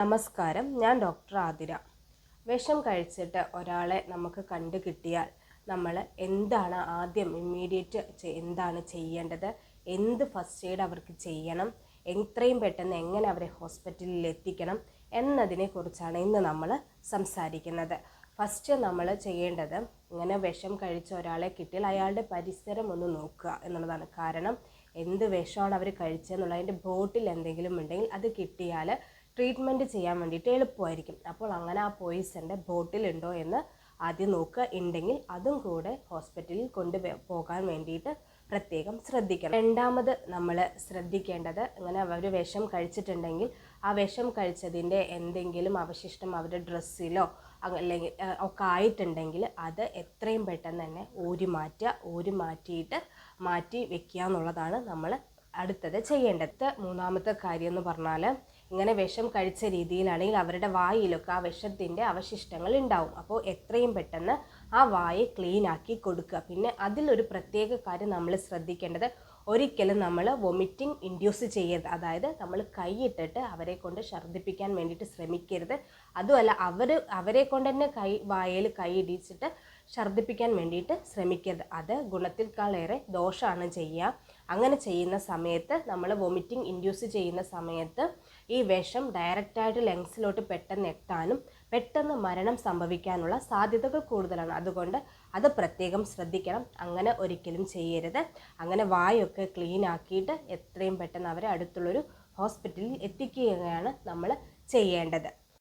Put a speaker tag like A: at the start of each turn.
A: നമസ്കാരം, ഞാൻ ഡോക്ടർ ആതിര. വിഷം കഴിച്ചിട്ട് ഒരാളെ നമുക്ക് കണ്ടു കിട്ടിയാൽ നമ്മൾ എന്താണ് ആദ്യം എന്താണ് ചെയ്യേണ്ടത്, എന്ത് ഫസ്റ്റ് എയ്ഡ് അവർക്ക് ചെയ്യണം, എത്രയും പെട്ടെന്ന് എങ്ങനെ അവരെ ഹോസ്പിറ്റലിൽ എത്തിക്കണം എന്നതിനെ കുറിച്ചാണ് ഇന്ന് നമ്മൾ സംസാരിക്കുന്നത്. ഫസ്റ്റ് നമ്മൾ ചെയ്യേണ്ടത്, ഇങ്ങനെ വിഷം കഴിച്ച ഒരാളെ കിട്ടിയാൽ അയാളുടെ പരിസരം ഒന്ന് നോക്കുക എന്നുള്ളതാണ്. കാരണം എന്ത് വിഷമാണ് അവർ കഴിച്ചതെന്നുള്ളതിൻ്റെ ബോട്ടിൽ എന്തെങ്കിലും ഉണ്ടെങ്കിൽ അത് കിട്ടിയാൽ ട്രീറ്റ്മെൻറ്റ് ചെയ്യാൻ വേണ്ടിയിട്ട് എളുപ്പമായിരിക്കും. അപ്പോൾ അങ്ങനെ ആ പോയിസൻ്റെ ബോട്ടിലുണ്ടോ എന്ന് ആദ്യം നോക്കുക. ഉണ്ടെങ്കിൽ അതും കൂടെ ഹോസ്പിറ്റലിൽ പോകാൻ വേണ്ടിയിട്ട് പ്രത്യേകം ശ്രദ്ധിക്കണം. രണ്ടാമത് നമ്മൾ ശ്രദ്ധിക്കേണ്ടത്, അങ്ങനെ അവർ വിഷം കഴിച്ചിട്ടുണ്ടെങ്കിൽ ആ വിഷം കഴിച്ചതിൻ്റെ എന്തെങ്കിലും അവശിഷ്ടം അവരുടെ ഡ്രസ്സിലോ അല്ലെങ്കിൽ ഒക്കെ ആയിട്ടുണ്ടെങ്കിൽ അത് എത്രയും പെട്ടെന്ന് തന്നെ ഊരി മാറ്റി വെക്കുക എന്നുള്ളതാണ് നമ്മൾ അടുത്തത് ചെയ്യേണ്ടത്. മൂന്നാമത്തെ കാര്യം എന്ന് പറഞ്ഞാൽ, ഇങ്ങനെ വിഷം കഴിച്ച രീതിയിലാണെങ്കിൽ അവരുടെ വായിലൊക്കെ ആ വിഷത്തിൻ്റെ അവശിഷ്ടങ്ങൾ ഉണ്ടാവും. അപ്പോൾ എത്രയും പെട്ടെന്ന് ആ വായ ക്ലീൻ ആക്കി കൊടുക്കുക. പിന്നെ അതിലൊരു പ്രത്യേക കാര്യം നമ്മൾ ശ്രദ്ധിക്കേണ്ടത്, ഒരിക്കലും നമ്മൾ വൊമിറ്റിംഗ് ഇൻഡ്യൂസ് ചെയ്യരുത്. അതായത് നമ്മൾ കൈയിട്ടിട്ട് അവരെ കൊണ്ട് ഛർദ്ദിപ്പിക്കാൻ വേണ്ടിയിട്ട് ശ്രമിക്കരുത്. അതുമല്ല അവരെ കൊണ്ട് തന്നെ വായയിൽ കൈ ഇടിച്ചിട്ട് ഛർദ്ദിപ്പിക്കാൻ വേണ്ടിയിട്ട് ശ്രമിക്കരുത്. അത് ഗുണത്തിൽക്കാളേറെ ദോഷമാണ് ചെയ്യുക. അങ്ങനെ ചെയ്യുന്ന സമയത്ത്, നമ്മൾ വൊമിറ്റിംഗ് ഇൻഡ്യൂസ് ചെയ്യുന്ന സമയത്ത് ഈ വിഷം ഡയറക്റ്റായിട്ട് ലങ്സിലോട്ട് പെട്ടെന്ന് എത്താനും പെട്ടെന്ന് മരണം സംഭവിക്കാനുള്ള സാധ്യതകൾ കൂടുതലാണ്. അതുകൊണ്ട് അത് പ്രത്യേകം ശ്രദ്ധിക്കണം. അങ്ങനെ ഒരിക്കലും ചെയ്യരുത്. അങ്ങനെ വായൊക്കെ ക്ലീൻ ആക്കിയിട്ട് എത്രയും പെട്ടെന്ന് അവരെ അടുത്തുള്ളൊരു ഹോസ്പിറ്റലിൽ എത്തിക്കുകയാണ് നമ്മൾ ചെയ്യേണ്ടത്.